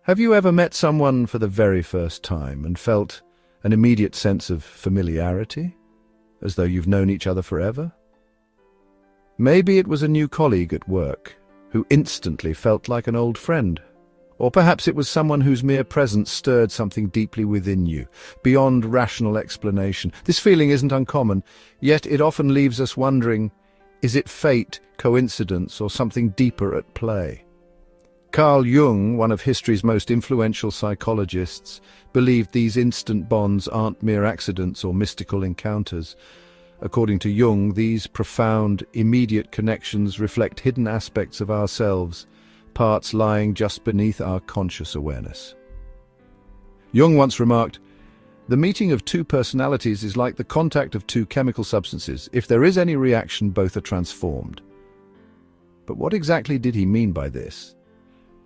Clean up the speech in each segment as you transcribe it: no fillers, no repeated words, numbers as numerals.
Have you ever met someone for the very first time and felt an immediate sense of familiarity, as though you've known each other forever? Maybe it was a new colleague at work who instantly felt like an old friend. Or perhaps it was someone whose mere presence stirred something deeply within you, beyond rational explanation. This feeling isn't uncommon, yet it often leaves us wondering, is it fate, coincidence, or something deeper at play? Carl Jung, one of history's most influential psychologists, believed these instant bonds aren't mere accidents or mystical encounters. According to Jung, these profound, immediate connections reflect hidden aspects of ourselves, parts lying just beneath our conscious awareness. Jung once remarked, "The meeting of two personalities is like the contact of two chemical substances. If there is any reaction, both are transformed." But what exactly did he mean by this?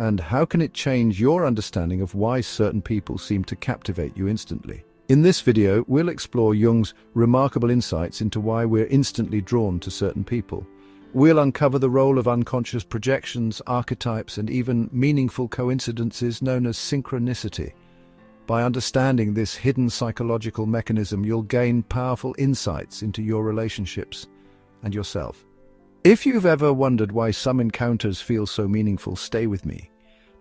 And how can it change your understanding of why certain people seem to captivate you instantly? In this video, we'll explore Jung's remarkable insights into why we're instantly drawn to certain people. We'll uncover the role of unconscious projections, archetypes, and even meaningful coincidences known as synchronicity. By understanding this hidden psychological mechanism, you'll gain powerful insights into your relationships and yourself. If you've ever wondered why some encounters feel so meaningful, stay with me.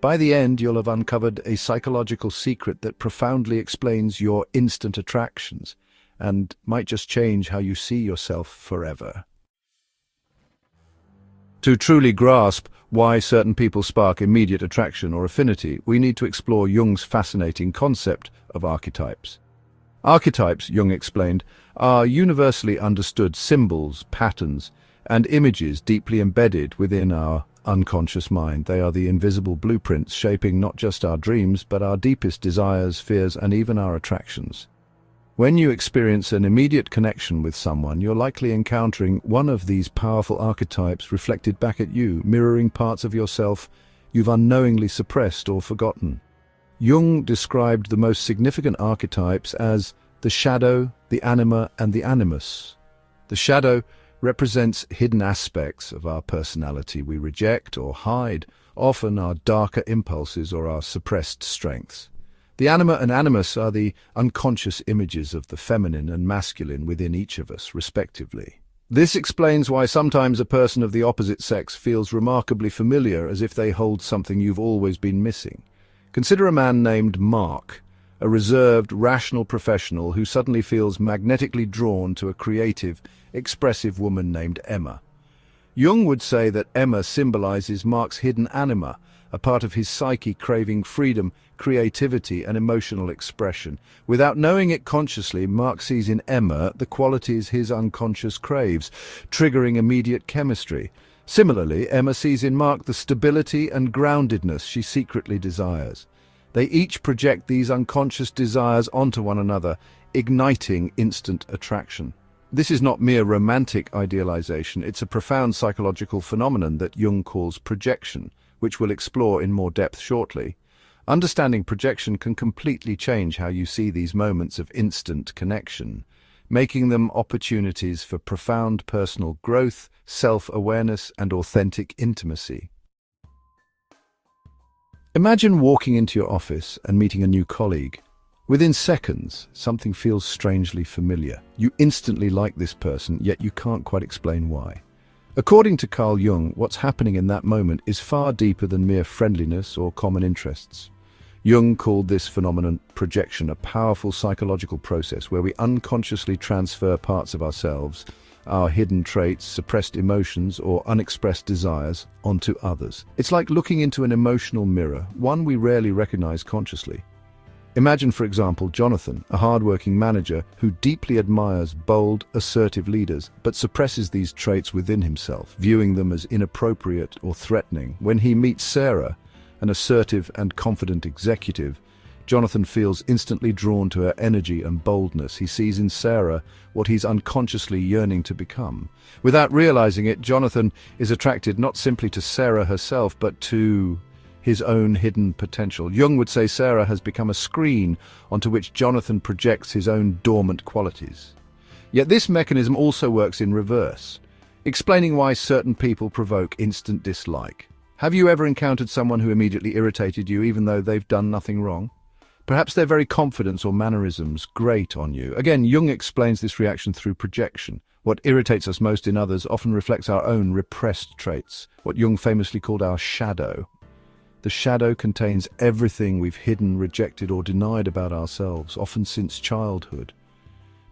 By the end, you'll have uncovered a psychological secret that profoundly explains your instant attractions and might just change how you see yourself forever. To truly grasp why certain people spark immediate attraction or affinity, we need to explore Jung's fascinating concept of archetypes. Archetypes, Jung explained, are universally understood symbols, patterns, and images deeply embedded within our unconscious mind. They are the invisible blueprints shaping not just our dreams, but our deepest desires, fears, and even our attractions. When you experience an immediate connection with someone, you're likely encountering one of these powerful archetypes reflected back at you, mirroring parts of yourself you've unknowingly suppressed or forgotten. Jung described the most significant archetypes as the shadow, the anima, and the animus. The shadow represents hidden aspects of our personality we reject or hide, often our darker impulses or our suppressed strengths. The anima and animus are the unconscious images of the feminine and masculine within each of us, respectively. This explains why sometimes a person of the opposite sex feels remarkably familiar, as if they hold something you've always been missing. Consider a man named Mark, a reserved, rational professional who suddenly feels magnetically drawn to a creative, expressive woman named Emma. Jung would say that Emma symbolizes Mark's hidden anima, a part of his psyche craving freedom, creativity, and emotional expression. Without knowing it consciously, Mark sees in Emma the qualities his unconscious craves, triggering immediate chemistry. Similarly, Emma sees in Mark the stability and groundedness she secretly desires. They each project these unconscious desires onto one another, igniting instant attraction. This is not mere romantic idealization, it's a profound psychological phenomenon that Jung calls projection, which we'll explore in more depth shortly. Understanding projection can completely change how you see these moments of instant connection, making them opportunities for profound personal growth, self-awareness, and authentic intimacy. Imagine walking into your office and meeting a new colleague. Within seconds, something feels strangely familiar. You instantly like this person, yet you can't quite explain why. According to Carl Jung, what's happening in that moment is far deeper than mere friendliness or common interests. Jung called this phenomenon projection, a powerful psychological process where we unconsciously transfer parts of ourselves, our hidden traits, suppressed emotions, or unexpressed desires, onto others. It's like looking into an emotional mirror, one we rarely recognize consciously. Imagine, for example, Jonathan, a hard-working manager who deeply admires bold, assertive leaders, but suppresses these traits within himself, viewing them as inappropriate or threatening. When he meets Sarah, an assertive and confident executive, Jonathan feels instantly drawn to her energy and boldness. He sees in Sarah what he's unconsciously yearning to become. Without realizing it, Jonathan is attracted not simply to Sarah herself, but to his own hidden potential. Jung would say Sarah has become a screen onto which Jonathan projects his own dormant qualities. Yet this mechanism also works in reverse, explaining why certain people provoke instant dislike. Have you ever encountered someone who immediately irritated you even though they've done nothing wrong? Perhaps their very confidence or mannerisms grate on you. Again, Jung explains this reaction through projection. What irritates us most in others often reflects our own repressed traits, what Jung famously called our shadow. The shadow contains everything we've hidden, rejected, or denied about ourselves, often since childhood.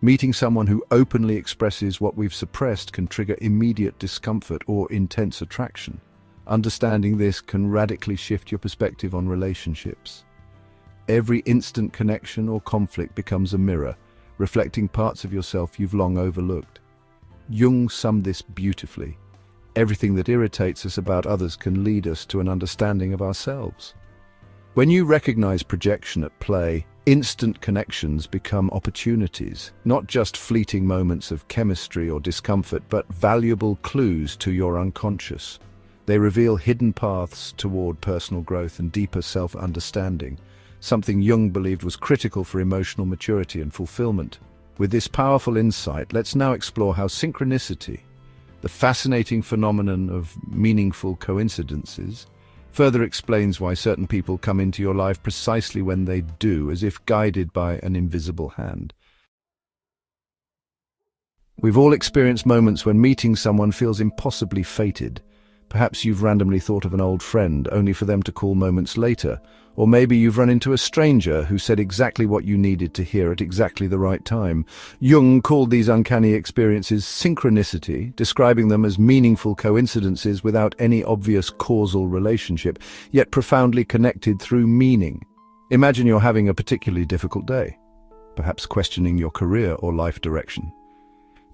Meeting someone who openly expresses what we've suppressed can trigger immediate discomfort or intense attraction. Understanding this can radically shift your perspective on relationships. Every instant connection or conflict becomes a mirror, reflecting parts of yourself you've long overlooked. Jung summed this beautifully. Everything that irritates us about others can lead us to an understanding of ourselves. When you recognize projection at play, instant connections become opportunities, not just fleeting moments of chemistry or discomfort, but valuable clues to your unconscious. They reveal hidden paths toward personal growth and deeper self-understanding, something Jung believed was critical for emotional maturity and fulfillment. With this powerful insight, let's now explore how synchronicity, the fascinating phenomenon of meaningful coincidences, further explains why certain people come into your life precisely when they do, as if guided by an invisible hand. We've all experienced moments when meeting someone feels impossibly fated. Perhaps you've randomly thought of an old friend, only for them to call moments later. Or maybe you've run into a stranger who said exactly what you needed to hear at exactly the right time. Jung called these uncanny experiences synchronicity, describing them as meaningful coincidences without any obvious causal relationship, yet profoundly connected through meaning. Imagine you're having a particularly difficult day, perhaps questioning your career or life direction.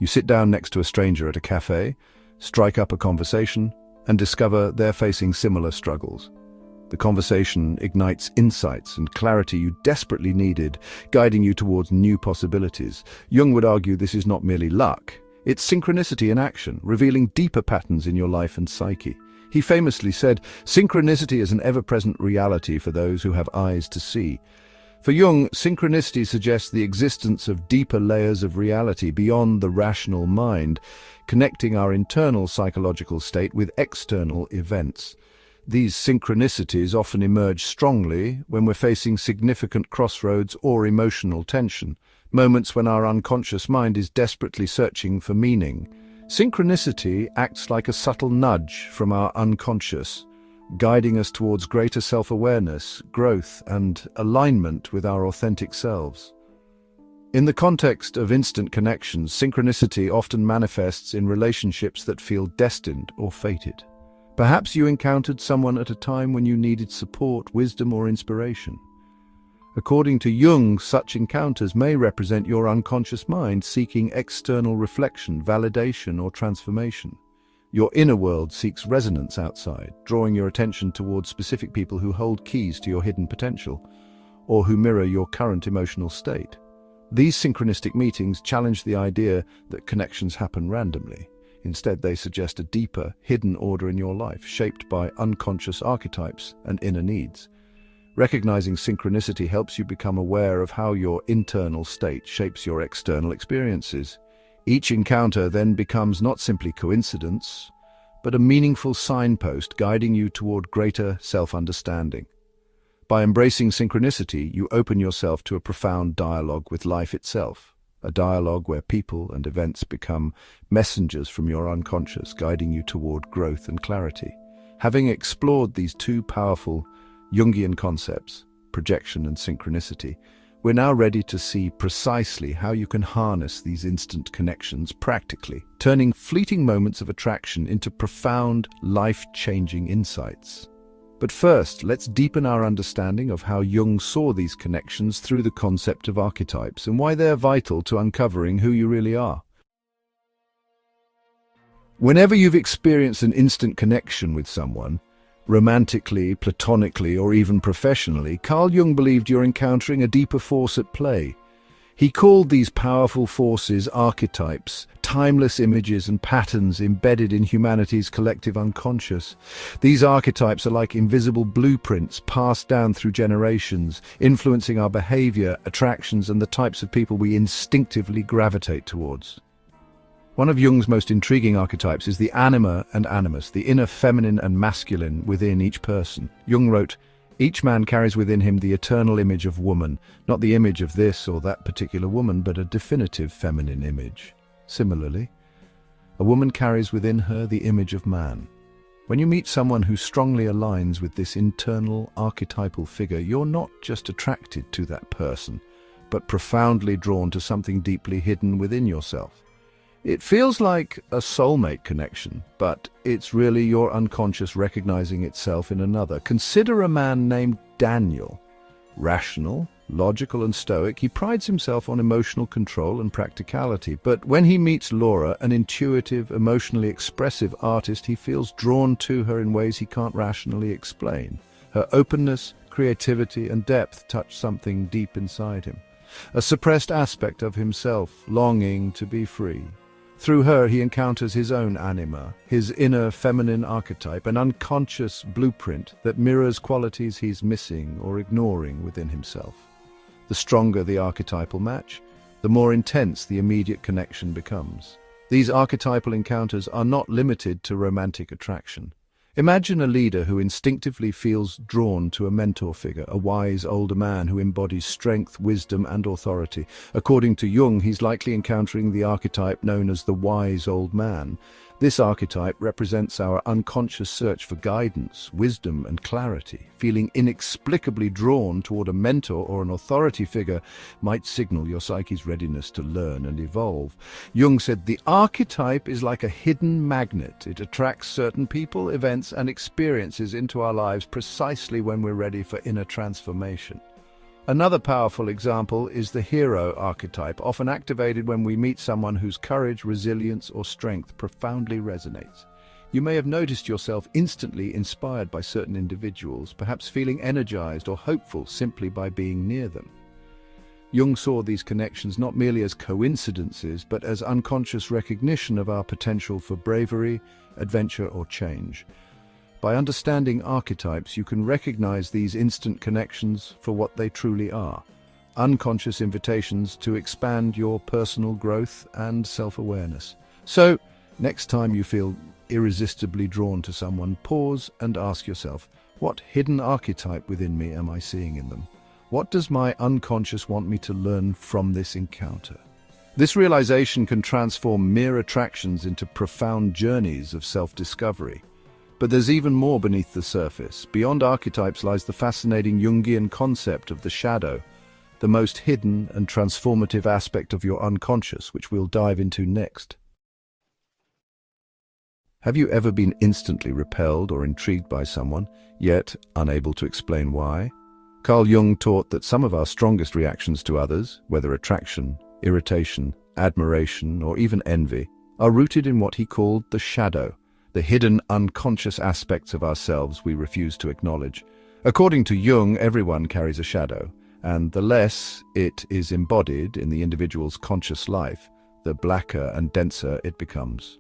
You sit down next to a stranger at a cafe, strike up a conversation, and discover they're facing similar struggles. The conversation ignites insights and clarity you desperately needed, guiding you towards new possibilities. Jung would argue this is not merely luck, it's synchronicity in action, revealing deeper patterns in your life and psyche. He famously said, "Synchronicity is an ever-present reality for those who have eyes to see." For Jung, synchronicity suggests the existence of deeper layers of reality beyond the rational mind, connecting our internal psychological state with external events. These synchronicities often emerge strongly when we're facing significant crossroads or emotional tension, moments when our unconscious mind is desperately searching for meaning. Synchronicity acts like a subtle nudge from our unconscious, guiding us towards greater self-awareness, growth, and alignment with our authentic selves. In the context of instant connections, synchronicity often manifests in relationships that feel destined or fated. Perhaps you encountered someone at a time when you needed support, wisdom, or inspiration. According to Jung, such encounters may represent your unconscious mind seeking external reflection, validation, or transformation. Your inner world seeks resonance outside, drawing your attention towards specific people who hold keys to your hidden potential, or who mirror your current emotional state. These synchronistic meetings challenge the idea that connections happen randomly. Instead, they suggest a deeper, hidden order in your life, shaped by unconscious archetypes and inner needs. Recognizing synchronicity helps you become aware of how your internal state shapes your external experiences. Each encounter then becomes not simply coincidence, but a meaningful signpost guiding you toward greater self-understanding. By embracing synchronicity, you open yourself to a profound dialogue with life itself, a dialogue where people and events become messengers from your unconscious, guiding you toward growth and clarity. Having explored these two powerful Jungian concepts, projection and synchronicity, we're now ready to see precisely how you can harness these instant connections practically, turning fleeting moments of attraction into profound, life-changing insights. But first, let's deepen our understanding of how Jung saw these connections through the concept of archetypes and why they're vital to uncovering who you really are. Whenever you've experienced an instant connection with someone, romantically, platonically, or even professionally, Carl Jung believed you're encountering a deeper force at play. He called these powerful forces archetypes, timeless images and patterns embedded in humanity's collective unconscious. These archetypes are like invisible blueprints passed down through generations, influencing our behavior, attractions, and the types of people we instinctively gravitate towards. One of Jung's most intriguing archetypes is the Anima and Animus, the inner feminine and masculine within each person. Jung wrote, "Each man carries within him the eternal image of woman, not the image of this or that particular woman, but a definitive feminine image." Similarly, a woman carries within her the image of man. When you meet someone who strongly aligns with this internal archetypal figure, you're not just attracted to that person, but profoundly drawn to something deeply hidden within yourself. It feels like a soulmate connection, but it's really your unconscious recognizing itself in another. Consider a man named Daniel. Rational, logical and stoic, he prides himself on emotional control and practicality. But when he meets Laura, an intuitive, emotionally expressive artist, he feels drawn to her in ways he can't rationally explain. Her openness, creativity and depth touch something deep inside him. A suppressed aspect of himself, longing to be free. Through her, he encounters his own anima, his inner feminine archetype, an unconscious blueprint that mirrors qualities he's missing or ignoring within himself. The stronger the archetypal match, the more intense the immediate connection becomes. These archetypal encounters are not limited to romantic attraction. Imagine a leader who instinctively feels drawn to a mentor figure, a wise older man who embodies strength, wisdom, and authority. According to Jung, he's likely encountering the archetype known as the wise old man. This archetype represents our unconscious search for guidance, wisdom, and clarity. Feeling inexplicably drawn toward a mentor or an authority figure might signal your psyche's readiness to learn and evolve. Jung said the archetype is like a hidden magnet. It attracts certain people, events, and experiences into our lives precisely when we're ready for inner transformation. Another powerful example is the hero archetype, often activated when we meet someone whose courage, resilience, or strength profoundly resonates. You may have noticed yourself instantly inspired by certain individuals, perhaps feeling energized or hopeful simply by being near them. Jung saw these connections not merely as coincidences, but as unconscious recognition of our potential for bravery, adventure, or change. By understanding archetypes, you can recognize these instant connections for what they truly are: unconscious invitations to expand your personal growth and self-awareness. So, next time you feel irresistibly drawn to someone, pause and ask yourself, what hidden archetype within me am I seeing in them? What does my unconscious want me to learn from this encounter? This realization can transform mere attractions into profound journeys of self-discovery. But there's even more beneath the surface. Beyond archetypes lies the fascinating Jungian concept of the shadow, the most hidden and transformative aspect of your unconscious, which we'll dive into next. Have you ever been instantly repelled or intrigued by someone, yet unable to explain why? Carl Jung taught that some of our strongest reactions to others, whether attraction, irritation, admiration, or even envy, are rooted in what he called the shadow, the hidden unconscious aspects of ourselves we refuse to acknowledge. According to Jung, everyone carries a shadow, and the less it is embodied in the individual's conscious life, the blacker and denser it becomes.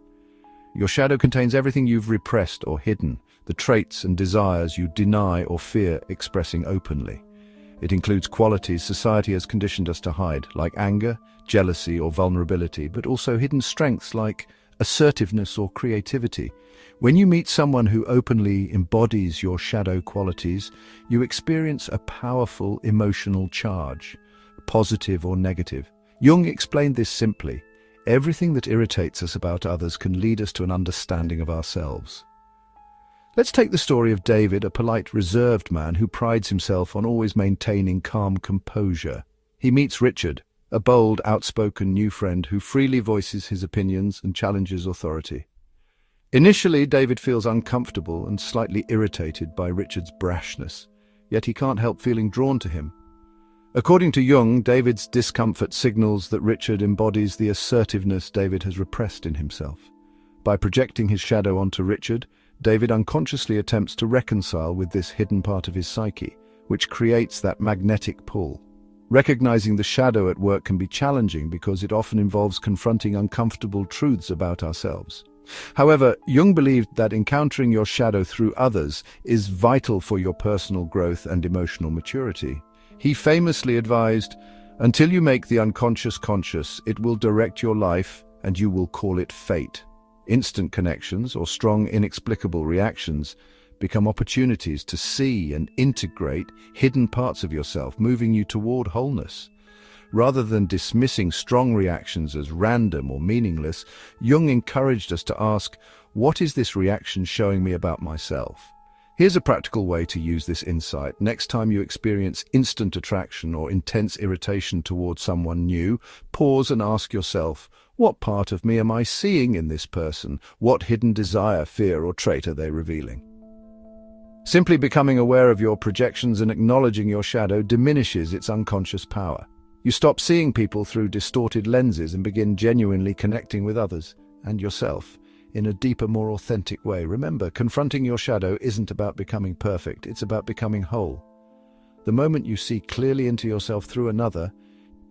Your shadow contains everything you've repressed or hidden, the traits and desires you deny or fear expressing openly. It includes qualities society has conditioned us to hide, like anger, jealousy, or vulnerability, but also hidden strengths like assertiveness or creativity. When you meet someone who openly embodies your shadow qualities, you experience a powerful emotional charge, positive or negative. Jung explained this simply: everything that irritates us about others can lead us to an understanding of ourselves. Let's take the story of David, a polite, reserved man who prides himself on always maintaining calm composure. He meets Richard, a bold, outspoken new friend who freely voices his opinions and challenges authority. Initially, David feels uncomfortable and slightly irritated by Richard's brashness, yet he can't help feeling drawn to him. According to Jung, David's discomfort signals that Richard embodies the assertiveness David has repressed in himself. By projecting his shadow onto Richard, David unconsciously attempts to reconcile with this hidden part of his psyche, which creates that magnetic pull. Recognizing the shadow at work can be challenging because it often involves confronting uncomfortable truths about ourselves. However, Jung believed that encountering your shadow through others is vital for your personal growth and emotional maturity. He famously advised, "Until you make the unconscious conscious, it will direct your life and you will call it fate. Instant connections, or strong, inexplicable reactions, become opportunities to see and integrate hidden parts of yourself, moving you toward wholeness. Rather than dismissing strong reactions as random or meaningless, Jung encouraged us to ask, what is this reaction showing me about myself? Here's a practical way to use this insight. Next time you experience instant attraction or intense irritation towards someone new, pause and ask yourself, what part of me am I seeing in this person? What hidden desire, fear, or trait are they revealing? Simply becoming aware of your projections and acknowledging your shadow diminishes its unconscious power. You stop seeing people through distorted lenses and begin genuinely connecting with others and yourself in a deeper, more authentic way. Remember, confronting your shadow isn't about becoming perfect, it's about becoming whole. The moment you see clearly into yourself through another,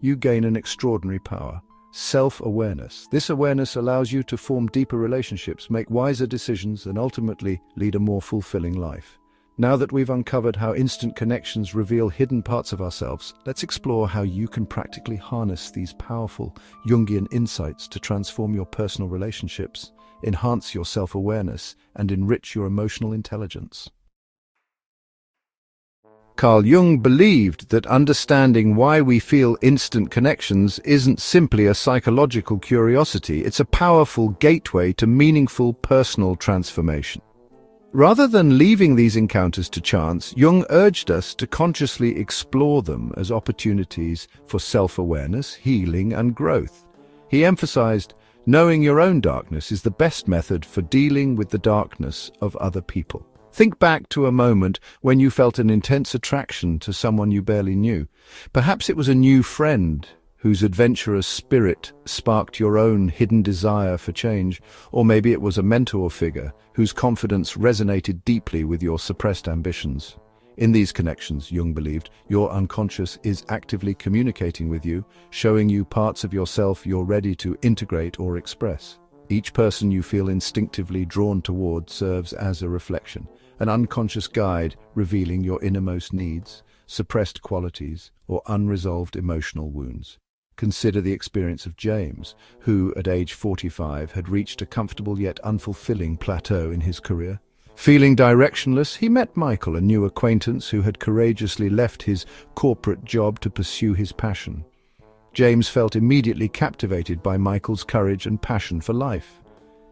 you gain an extraordinary power. Self-awareness. This awareness allows you to form deeper relationships, make wiser decisions, and ultimately lead a more fulfilling life. Now that we've uncovered how instant connections reveal hidden parts of ourselves, let's explore how you can practically harness these powerful Jungian insights to transform your personal relationships, enhance your self-awareness, and enrich your emotional intelligence. Carl Jung believed that understanding why we feel instant connections isn't simply a psychological curiosity, it's a powerful gateway to meaningful personal transformation. Rather than leaving these encounters to chance, Jung urged us to consciously explore them as opportunities for self-awareness, healing, and growth. He emphasized, knowing your own darkness is the best method for dealing with the darkness of other people. Think back to a moment when you felt an intense attraction to someone you barely knew. Perhaps it was a new friend whose adventurous spirit sparked your own hidden desire for change, or maybe it was a mentor figure whose confidence resonated deeply with your suppressed ambitions. In these connections, Jung believed, your unconscious is actively communicating with you, showing you parts of yourself you're ready to integrate or express. Each person you feel instinctively drawn toward serves as a reflection, an unconscious guide revealing your innermost needs, suppressed qualities, or unresolved emotional wounds. Consider the experience of James, who, at age 45, had reached a comfortable yet unfulfilling plateau in his career. Feeling directionless, he met Michael, a new acquaintance who had courageously left his corporate job to pursue his passion. James felt immediately captivated by Michael's courage and passion for life.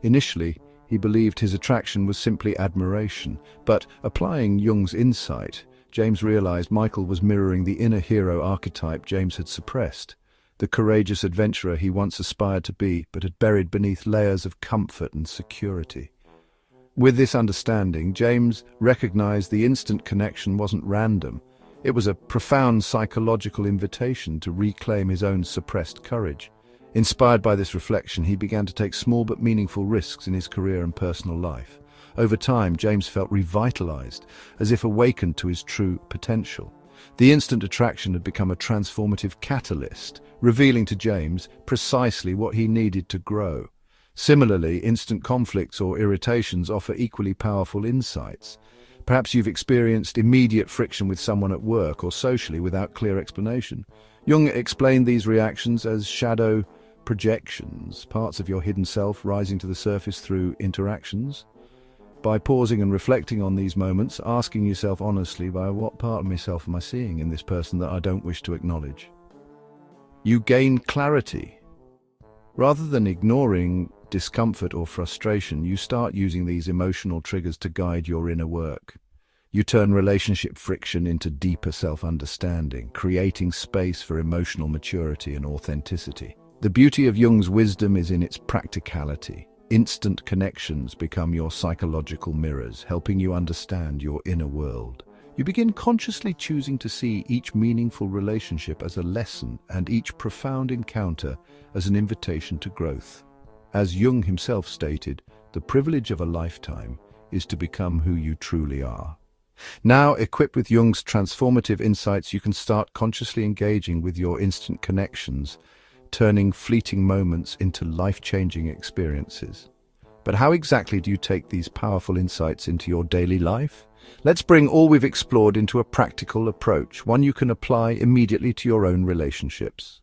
Initially, he believed his attraction was simply admiration, but applying Jung's insight, James realized Michael was mirroring the inner hero archetype James had suppressed, the courageous adventurer he once aspired to be, but had buried beneath layers of comfort and security. With this understanding, James recognized the instant connection wasn't random. It was a profound psychological invitation to reclaim his own suppressed courage. Inspired by this reflection, he began to take small but meaningful risks in his career and personal life. Over time, James felt revitalized, as if awakened to his true potential. The instant attraction had become a transformative catalyst, revealing to James precisely what he needed to grow. Similarly, instant conflicts or irritations offer equally powerful insights. Perhaps you've experienced immediate friction with someone at work or socially without clear explanation. Jung explained these reactions as shadow projections, parts of your hidden self rising to the surface through interactions. By pausing and reflecting on these moments, asking yourself honestly, by what part of myself am I seeing in this person that I don't wish to acknowledge? You gain clarity. Rather than ignoring discomfort or frustration, you start using these emotional triggers to guide your inner work. You turn relationship friction into deeper self-understanding, creating space for emotional maturity and authenticity. The beauty of Jung's wisdom is in its practicality. Instant connections become your psychological mirrors, helping you understand your inner world. You begin consciously choosing to see each meaningful relationship as a lesson and each profound encounter as an invitation to growth. As Jung himself stated, the privilege of a lifetime is to become who you truly are. Now, equipped with Jung's transformative insights, you can start consciously engaging with your instant connections, turning fleeting moments into life-changing experiences. But how exactly do you take these powerful insights into your daily life? Let's bring all we've explored into a practical approach, one you can apply immediately to your own relationships.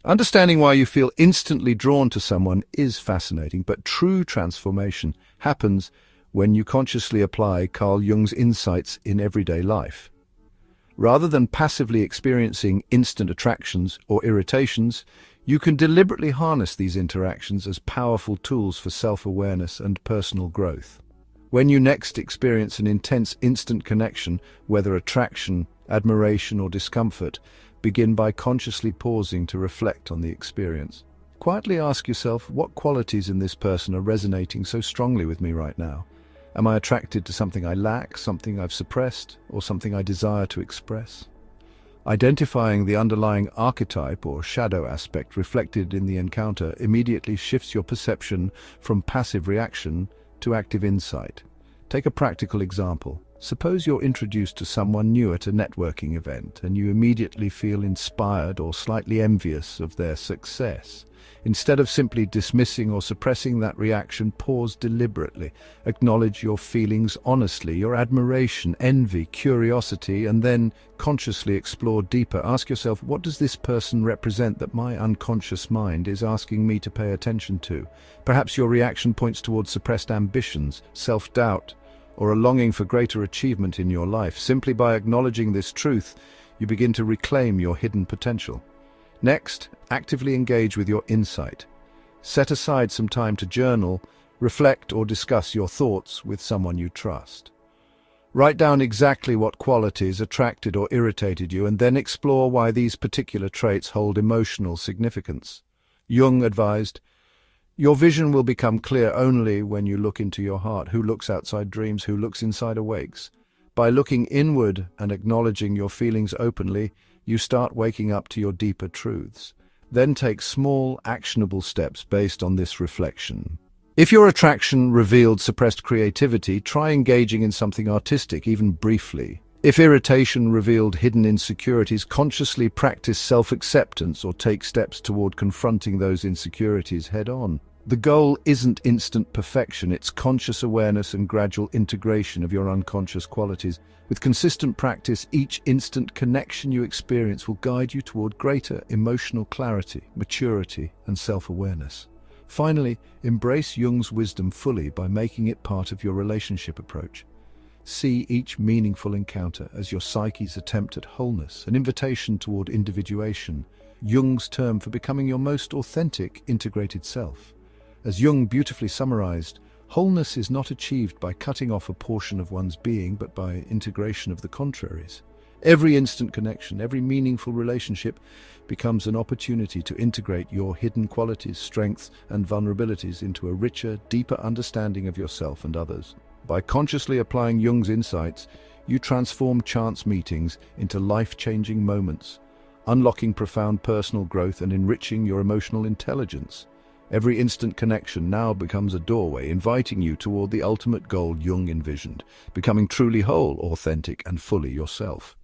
Understanding why you feel instantly drawn to someone is fascinating, but true transformation happens when you consciously apply Carl Jung's insights in everyday life. Rather than passively experiencing instant attractions or irritations, you can deliberately harness these interactions as powerful tools for self-awareness and personal growth. When you next experience an intense instant connection, whether attraction, admiration, or discomfort, begin by consciously pausing to reflect on the experience. Quietly ask yourself, what qualities in this person are resonating so strongly with me right now? Am I attracted to something I lack, something I've suppressed, or something I desire to express? Identifying the underlying archetype or shadow aspect reflected in the encounter immediately shifts your perception from passive reaction to active insight. Take a practical example. Suppose you're introduced to someone new at a networking event and you immediately feel inspired or slightly envious of their success. Instead of simply dismissing or suppressing that reaction, pause deliberately. Acknowledge your feelings honestly, your admiration, envy, curiosity, and then consciously explore deeper. Ask yourself, what does this person represent that my unconscious mind is asking me to pay attention to? Perhaps your reaction points towards suppressed ambitions, self-doubt, or a longing for greater achievement in your life. Simply by acknowledging this truth, you begin to reclaim your hidden potential. Next, actively engage with your insight. Set aside some time to journal, reflect, or discuss your thoughts with someone you trust. Write down exactly what qualities attracted or irritated you, and then explore why these particular traits hold emotional significance. Jung advised, "Your vision will become clear only when you look into your heart. Who looks outside dreams, who looks inside awakes." By looking inward and acknowledging your feelings openly, you start waking up to your deeper truths. Then take small, actionable steps based on this reflection. If your attraction revealed suppressed creativity, try engaging in something artistic, even briefly. If irritation revealed hidden insecurities, consciously practice self-acceptance or take steps toward confronting those insecurities head-on. The goal isn't instant perfection, it's conscious awareness and gradual integration of your unconscious qualities. With consistent practice, each instant connection you experience will guide you toward greater emotional clarity, maturity, and self-awareness. Finally, embrace Jung's wisdom fully by making it part of your relationship approach. See each meaningful encounter as your psyche's attempt at wholeness, an invitation toward individuation, Jung's term for becoming your most authentic, integrated self. As Jung beautifully summarized, wholeness is not achieved by cutting off a portion of one's being, but by integration of the contraries. Every instant connection, every meaningful relationship becomes an opportunity to integrate your hidden qualities, strengths, and vulnerabilities into a richer, deeper understanding of yourself and others. By consciously applying Jung's insights, you transform chance meetings into life-changing moments, unlocking profound personal growth and enriching your emotional intelligence. Every instant connection now becomes a doorway, inviting you toward the ultimate goal Jung envisioned, becoming truly whole, authentic, and fully yourself.